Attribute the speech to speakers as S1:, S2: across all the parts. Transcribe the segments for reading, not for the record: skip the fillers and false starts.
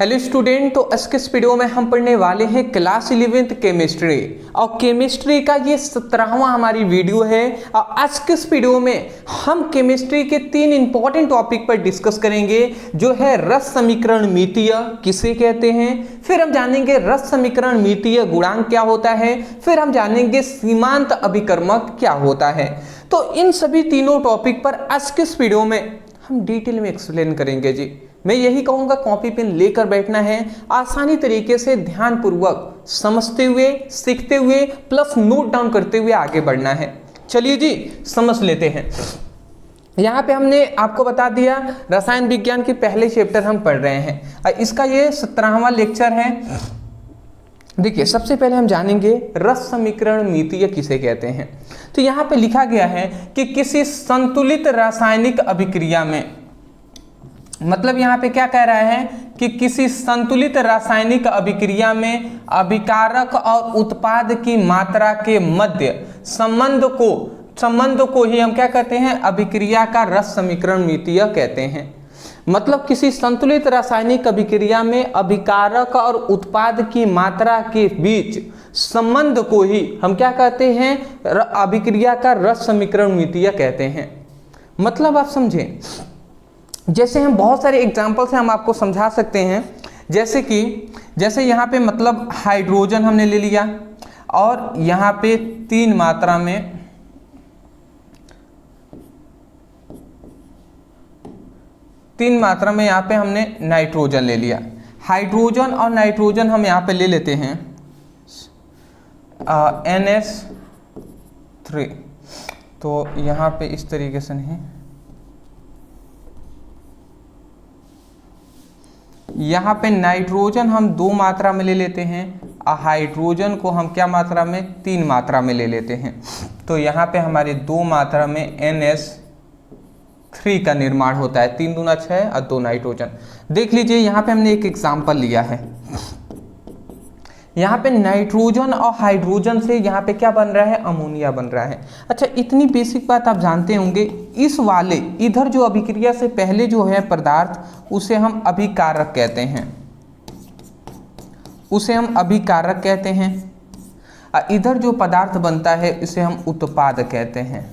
S1: Hello student, तो आज के इस वीडियो में हम पढ़ने वाले हैं क्लास 11th केमिस्ट्री और केमिस्ट्री का ये 17वां हमारी वीडियो है। और आज के इस वीडियो में हम केमिस्ट्री के 3 इंपॉर्टेंट टॉपिक पर डिस्कस करेंगे, जो है रस समीकरण मितीय किसे कहते हैं, फिर हम जानेंगे रस समीकरण मितीय गुणांक क्या होता है, फिर हम जानेंगे सीमांत अभिकर्मक क्या होता है। तो इन सभी तीनों टॉपिक पर आज के इस वीडियो में हम डिटेल में एक्सप्लेन करेंगे जी। मैं यही कहूंगा कॉपी पेन लेकर बैठना है, आसानी तरीके से ध्यानपूर्वक समझते हुए, सीखते हुए, प्लस नोट डाउन करते हुए आगे बढ़ना है। चलिए जी समझ लेते हैं। यहाँ पे हमने आपको बता दिया रसायन विज्ञान के पहले चैप्टर हम पढ़ रहे हैं, इसका ये 17वां लेक्चर है। देखिए सबसे पहले हम जानेंगे रस समीकरण मितीय किसे कहते हैं। तो यहाँ पे लिखा गया है कि किसी संतुलित रासायनिक अभिक्रिया में, मतलब यहाँ पे क्या कह रहा है कि किसी संतुलित रासायनिक अभिक्रिया में अभिकारक और उत्पाद की मात्रा के मध्य संबंध को ही हम क्या कहते हैं, अभिक्रिया का रस समीकरण मितीय कहते हैं। मतलब किसी संतुलित रासायनिक अभिक्रिया में अभिकारक और उत्पाद की मात्रा के बीच संबंध को ही हम क्या कहते हैं, अभिक्रिया का रस समीकरण मितीय कहते हैं। मतलब आप समझें, जैसे हम बहुत सारे एग्जाम्पल से हम आपको समझा सकते हैं। जैसे यहाँ पे मतलब हाइड्रोजन हमने ले लिया और यहाँ पे 3 मात्रा में यहाँ पे हमने नाइट्रोजन ले लिया। हाइड्रोजन और नाइट्रोजन हम यहाँ पे ले लेते हैं NH3। तो यहाँ पे इस तरीके से नहीं, यहाँ पे नाइट्रोजन हम 2 मात्रा में ले लेते हैं और हाइड्रोजन को हम क्या मात्रा में, 3 मात्रा में ले लेते हैं। तो यहाँ पे हमारे 2 मात्रा में NH3 का निर्माण होता है, 3 दूना 6 और 2 नाइट्रोजन। देख लीजिए यहाँ पे हमने एक एग्जाम्पल लिया है। यहाँ पे नाइट्रोजन और हाइड्रोजन से यहाँ पे क्या बन रहा है, अमोनिया बन रहा है। अच्छा, इतनी बेसिक बात आप जानते होंगे, इस वाले इधर जो अभिक्रिया से पहले जो है पदार्थ, उसे हम अभिकारक कहते हैं, और इधर जो पदार्थ बनता है इसे हम उत्पाद कहते हैं।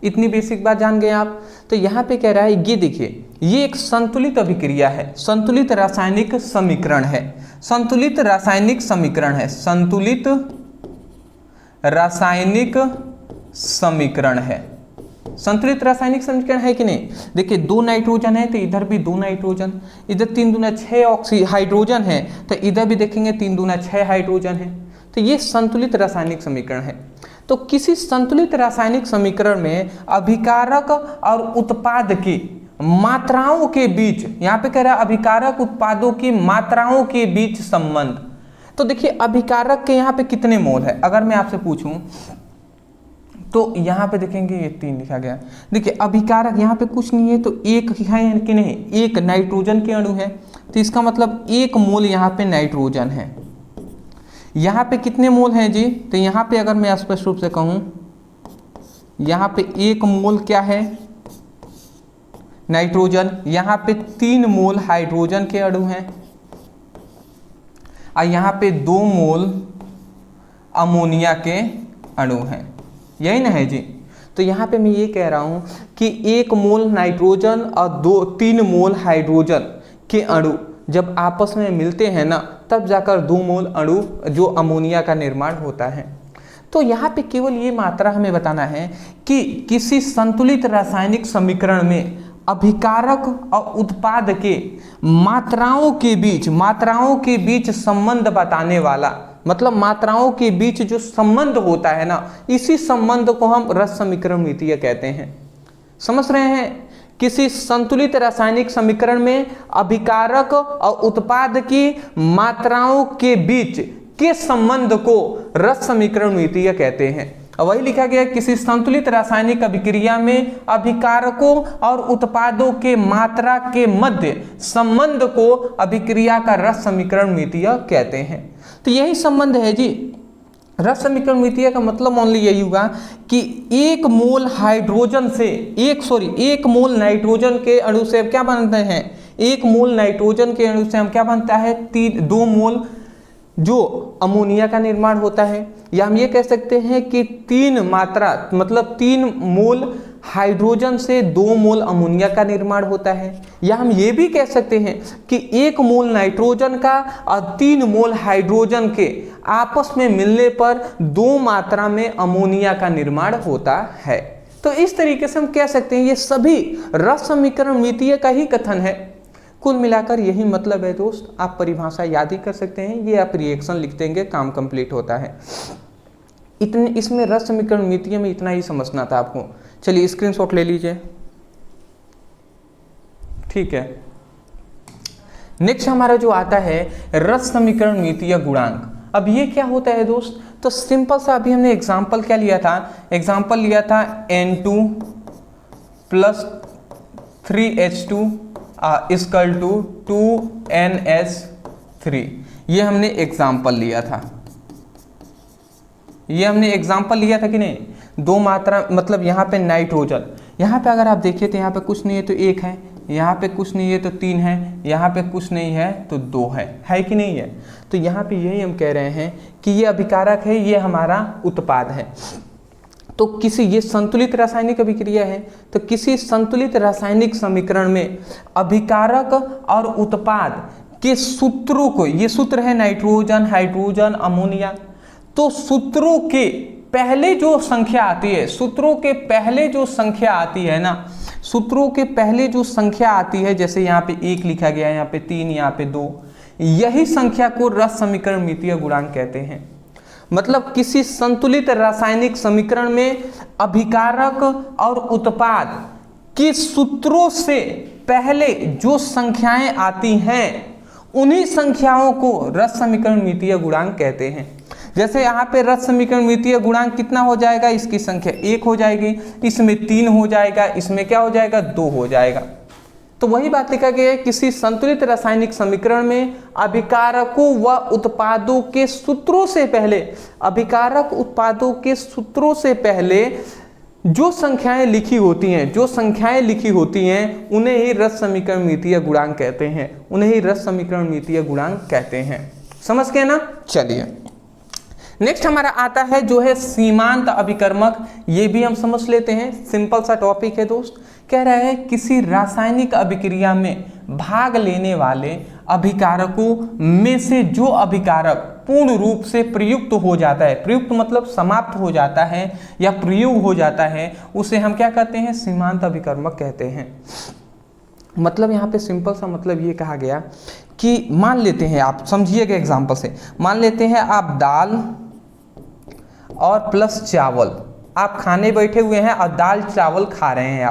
S1: इतनी बेसिक बात जान गए आप। तो यहाँ पे कह रहा है, ये देखिए ये एक संतुलित अभिक्रिया है, संतुलित रासायनिक समीकरण है, संतुलित रासायनिक समीकरण है कि नहीं। देखिए 2 नाइट्रोजन है तो इधर भी 2 नाइट्रोजन, इधर 3 दूना 6 हाइड्रोजन है तो इधर भी देखेंगे 3 दूना 6 हाइड्रोजन है। तो ये संतुलित रासायनिक समीकरण है। तो किसी संतुलित रासायनिक समीकरण में अभिकारक और उत्पाद की मात्राओं के बीच, यहाँ पे कह रहा है अभिकारक उत्पादों की मात्राओं के बीच संबंध। तो देखिए अभिकारक के यहाँ पे कितने मोल है, अगर मैं आपसे पूछूं तो यहाँ पे देखेंगे ये 3 लिखा गया। देखिए अभिकारक यहाँ पे कुछ नहीं है तो 1 है कि नहीं, 1 नाइट्रोजन के अणु है, तो इसका मतलब 1 मोल यहाँ पे नाइट्रोजन है। यहाँ पे कितने मोल हैं जी, तो यहाँ पे अगर मैं स्पष्ट रूप से कहूँ, यहाँ पे 1 मोल क्या है, नाइट्रोजन, यहाँ पे 3 मोल हाइड्रोजन के अणु हैं और यहाँ पे 2 मोल अमोनिया के अणु हैं। यही ना है जी। तो यहाँ पे मैं ये कह रहा हूँ कि 1 मोल नाइट्रोजन और 3 मोल हाइड्रोजन के अणु जब आपस में मिलते हैं ना, तब जाकर 2 मोल अणु जो अमोनिया का निर्माण होता है। तो यहाँ पे केवल ये मात्रा हमें बताना है कि किसी संतुलित रासायनिक समीकरण में अभिकारक और उत्पाद के मात्राओं के बीच संबंध बताने वाला, मतलब मात्राओं के बीच जो संबंध होता है ना, इसी संबंध को हम रस समीकरण मितीय कहते हैं। समझ रहे हैं। किसी संतुलित रासायनिक समीकरण में अभिकारक और उत्पाद की मात्राओं के बीच के संबंध को रस समीकरण मितीय कहते हैं। वही लिखा गया, किसी संतुलित रासायनिक अभिक्रिया में अभिकारकों और उत्पादों के मात्रा के मध्य संबंध को अभिक्रिया का रस समीकरण मितीय कहते हैं। तो यही संबंध है जी। रस समीकरण मितीय का मतलब ओनली यही होगा कि 1 मोल हाइड्रोजन से 1 मोल नाइट्रोजन के अणु से क्या बनते हैं, 1 मोल नाइट्रोजन के अणु से हम क्या बनता है 2 मोल जो अमोनिया का निर्माण होता है, या हम ये कह सकते हैं कि 3 मात्रा मतलब 3 मोल हाइड्रोजन से 2 मोल अमोनिया का निर्माण होता है, या हम ये भी कह सकते हैं कि 1 मोल नाइट्रोजन का और 3 मोल हाइड्रोजन के आपस में मिलने पर 2 मात्रा में अमोनिया का निर्माण होता है। तो इस तरीके से हम कह सकते हैं ये सभी रस समीकरण मितीय का ही कथन है। कुल मिलाकर यही मतलब है दोस्त, आप परिभाषा याद ही कर सकते हैं, ये आप रिएक्शन लिख देंगे, काम कंप्लीट होता है। इतने इसमें रस समीकरण मितीय में इतना ही समझना था आपको। चलिए स्क्रीनशॉट ले लीजिए, ठीक है। नेक्स्ट हमारा जो आता है रस समीकरण मितीय गुणांक। अब ये क्या होता है दोस्त, तो सिंपल सा अभी हमने एग्जाम्पल क्या लिया था, एग्जाम्पल लिया था N2 + 3H2 equal to 2NH3। ये हमने एग्जाम्पल लिया था, ये हमने एग्जाम्पल लिया था कि नहीं। 2 मात्रा मतलब यहाँ पे नाइट्रोजन, यहाँ पे अगर आप देखिए तो यहाँ पे कुछ नहीं है तो 1 है, यहाँ पे कुछ नहीं है तो 3 है, यहाँ पे कुछ नहीं है तो 2 है कि नहीं है। तो यहाँ पे यही हम कह रहे हैं कि ये अभिकारक है, ये हमारा उत्पाद है। तो किसी ये संतुलित रासायनिक अभिक्रिया है, तो किसी संतुलित रासायनिक समीकरण में अभिकारक और उत्पाद के सूत्रों को, ये सूत्र है नाइट्रोजन, हाइड्रोजन, अमोनिया, तो सूत्रों के पहले जो संख्या आती है, सूत्रों के पहले जो संख्या आती है ना, सूत्रों के पहले जो संख्या आती है, जैसे यहाँ पे 1 लिखा गया है, यहाँ पे 3, यहाँ पे 2, यही संख्या को रस समीकरण मितीय गुणांक कहते हैं। मतलब किसी संतुलित रासायनिक समीकरण में अभिकारक और उत्पाद के सूत्रों से पहले जो संख्याएं आती हैं, उन्हीं संख्याओं को रस समीकरण मितीय गुणांक कहते हैं। जैसे यहाँ पे रस समीकरण मितीय गुणांक कितना हो जाएगा, इसकी संख्या 1 हो जाएगी, इसमें 3 हो जाएगा, इसमें क्या हो जाएगा 2 हो जाएगा। तो वही बात लिखा गया है, किसी संतुलित रासायनिक समीकरण में अभिकारकों व उत्पादों के सूत्रों से पहले, अभिकारक उत्पादों के सूत्रों से पहले जो संख्याएं लिखी होती हैं, जो संख्याएं लिखी होती हैं, उन्हें ही रस समीकरण मितीय गुणांक कहते हैं, उन्हें ही रस समीकरण मितीय गुणांक कहते हैं। समझ गए ना। चलिए नेक्स्ट हमारा आता है जो है सीमांत अभिकर्मक। ये भी हम समझ लेते हैं, सिंपल सा टॉपिक है दोस्त। कह रहा है किसी रासायनिक अभिक्रिया में भाग लेने वाले अभिकारकों में से जो अभिकारक पूर्ण रूप से प्रयुक्त हो जाता है, प्रयुक्त मतलब समाप्त हो जाता है या प्रयोग हो जाता है, उसे हम क्या कहते हैं, सीमांत अभिकर्मक कहते हैं। मतलब यहाँ पे सिंपल सा मतलब ये कहा गया कि मान लेते हैं, आप समझिएगा एग्जांपल से, मान लेते हैं आप दाल और प्लस चावल आप खाने बैठे हुए हैं और दाल चावल खा रहे हैं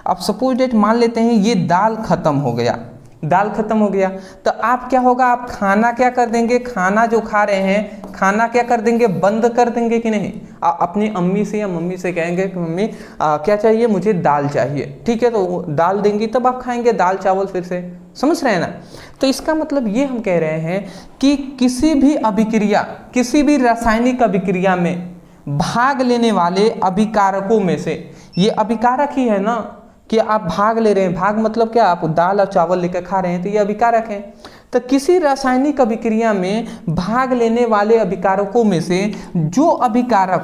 S1: आप सपोज डेट मान लेते हैं ये दाल खत्म हो गया, दाल खत्म हो गया, तो आप क्या होगा, आप खाना क्या कर देंगे, खाना जो खा रहे हैं खाना क्या कर देंगे, बंद कर देंगे कि नहीं। अपनी अम्मी से या मम्मी से कहेंगे कि मम्मी क्या चाहिए, मुझे दाल चाहिए, ठीक है, तो दाल देंगी तब आप खाएंगे दाल चावल फिर से। समझ रहे हैं ना। तो इसका मतलब ये हम कह रहे हैं कि किसी भी अभिक्रिया, किसी भी रासायनिक अभिक्रिया में भाग लेने वाले अभिकारकों में से, ये अभिकारक ही है ना कि आप भाग ले रहे हैं, भाग मतलब क्या, आप दाल और चावल लेकर खा रहे हैं, तो ये अभिकारक है। तो किसी रासायनिक अभिक्रिया में भाग लेने वाले अभिकारकों में से जो अभिकारक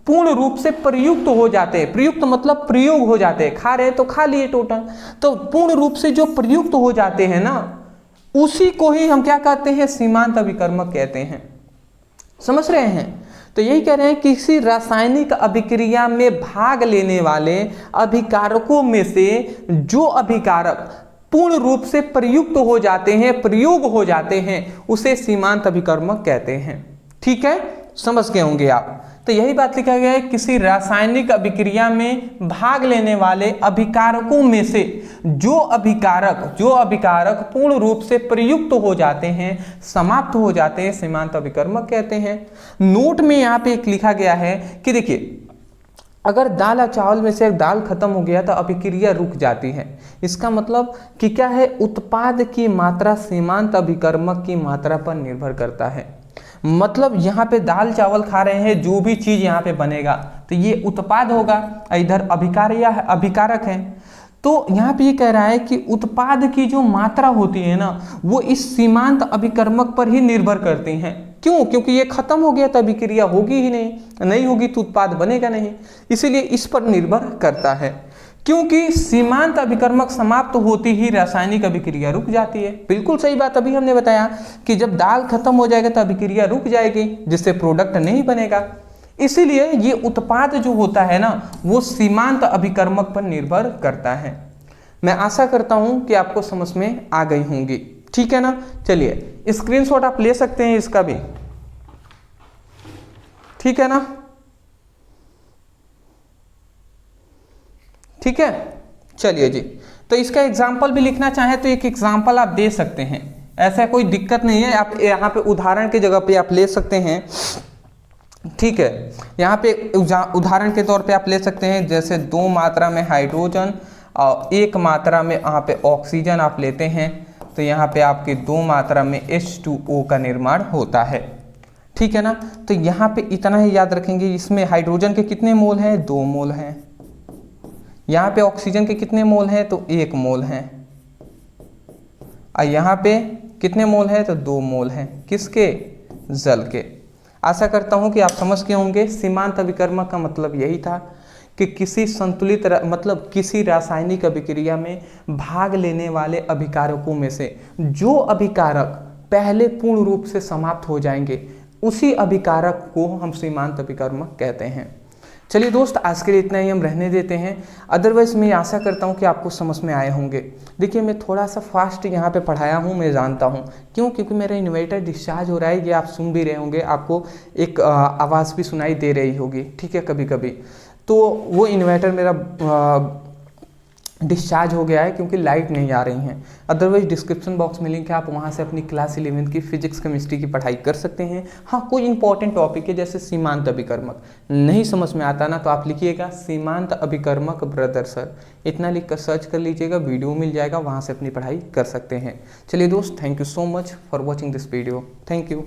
S1: पूर्ण रूप से प्रयुक्त हो जाते हैं, प्रयुक्त मतलब प्रयोग हो जाते हैं, खा रहे हैं तो खा लिए टोटल, तो पूर्ण रूप से जो प्रयुक्त हो जाते हैं ना, उसी को ही हम क्या कहते हैं, सीमांत अभिकर्मक कहते हैं। समझ रहे हैं। तो यही कह रहे हैं किसी रासायनिक अभिक्रिया में भाग लेने वाले अभिकारकों में से जो अभिकारक पूर्ण रूप से प्रयुक्त हो जाते हैं, प्रयोग हो जाते हैं, उसे सीमांत अभिकर्मक कहते हैं। ठीक है, समझ गए होंगे आप। तो यही बात लिखा गया है, किसी रासायनिक अभिक्रिया में भाग लेने वाले अभिकारकों में से जो अभिकारक पूर्ण रूप से प्रयुक्त हो जाते हैं, समाप्त हो जाते हैं, सीमांत अभिकर्मक कहते हैं। नोट में यहाँ पे एक लिखा गया है कि देखिए, अगर दाल और चावल में से दाल खत्म हो गया तो अभिक्रिया रुक जाती है। इसका मतलब कि क्या है, उत्पाद की मात्रा सीमांत अभिकर्मक की मात्रा पर निर्भर करता है। मतलब यहाँ पे दाल चावल खा रहे हैं, जो भी चीज यहाँ पे बनेगा तो ये उत्पाद होगा, इधर अभिकारक है। तो यहाँ पे ये कह रहा है कि उत्पाद की जो मात्रा होती है ना वो इस सीमांत अभिकर्मक पर ही निर्भर करती हैं। क्यों? क्योंकि ये खत्म हो गया तो अभिक्रिया होगी ही नहीं, नहीं होगी तो उत्पाद बनेगा नहीं, इसीलिए इस पर निर्भर करता है। क्योंकि सीमांत अभिकर्मक समाप्त होती ही रासायनिक अभिक्रिया रुक जाती है। बिल्कुल सही बात अभी हमने बताया कि जब दाल खत्म हो जाएगा तो अभिक्रिया रुक जाएगी, जिससे प्रोडक्ट नहीं बनेगा। इसीलिए ये उत्पाद जो होता है ना वो सीमांत अभिकर्मक पर निर्भर करता है। मैं आशा करता हूं कि आपको समझ में आ गई होंगी, ठीक है ना। चलिए स्क्रीनशॉट आप ले सकते हैं इसका भी, ठीक है ना, ठीक है। चलिए जी, तो इसका एग्जाम्पल भी लिखना चाहे तो एक एग्जाम्पल आप दे सकते हैं, ऐसा कोई दिक्कत नहीं है। आप यहाँ पे उदाहरण की जगह पे आप ले सकते हैं, ठीक है। यहाँ पे उदाहरण के तौर पे आप ले सकते हैं, जैसे 2 मात्रा में हाइड्रोजन और 1 मात्रा में यहाँ पे ऑक्सीजन आप लेते हैं तो यहाँ पे आपके 2 मात्रा में H2O का निर्माण होता है, ठीक है ना। तो यहाँ पे इतना ही याद रखेंगे, इसमें हाइड्रोजन के कितने मोल हैं? 2 मोल हैं। यहाँ पे ऑक्सीजन के कितने मोल हैं? तो 1 मोल हैं। और यहाँ पे कितने मोल हैं? तो 2 मोल हैं। किसके? जल के। आशा करता हूँ कि आप समझ गए होंगे। सीमांत अभिकर्मक का मतलब यही था कि किसी संतुलित मतलब किसी रासायनिक अभिक्रिया में भाग लेने वाले अभिकारकों में से जो अभिकारक पहले पूर्ण रूप से समाप्त हो जाएंगे उसी अभिकारक को हम सीमांत अभिकर्मक कहते हैं। चलिए दोस्त, आज के लिए इतना ही हम रहने देते हैं। अदरवाइज मैं आशा करता हूँ कि आपको समझ में आए होंगे। देखिए मैं थोड़ा सा फास्ट यहाँ पे पढ़ाया हूँ, मैं जानता हूँ क्यों, क्योंकि मेरा इन्वर्टर डिस्चार्ज हो रहा है। ये आप सुन भी रहे होंगे, आपको एक आवाज़ भी सुनाई दे रही होगी, ठीक है, कभी कभी। तो वो इन्वर्टर मेरा डिस्चार्ज हो गया है क्योंकि लाइट नहीं आ रही हैं। अदरवाइज डिस्क्रिप्शन बॉक्स में लिंक है, आप वहाँ से अपनी क्लास 11 की फिजिक्स केमिस्ट्री की पढ़ाई कर सकते हैं। हाँ, कोई इंपॉर्टेंट टॉपिक है जैसे सीमांत अभिकर्मक नहीं समझ में आता ना, तो आप लिखिएगा सीमांत अभिकर्मक ब्रदर सर, इतना लिख कर सर्च कर लीजिएगा, वीडियो मिल जाएगा, वहाँ से अपनी पढ़ाई कर सकते हैं। चलिए दोस्त, thank you so much for watching this video. Thank you.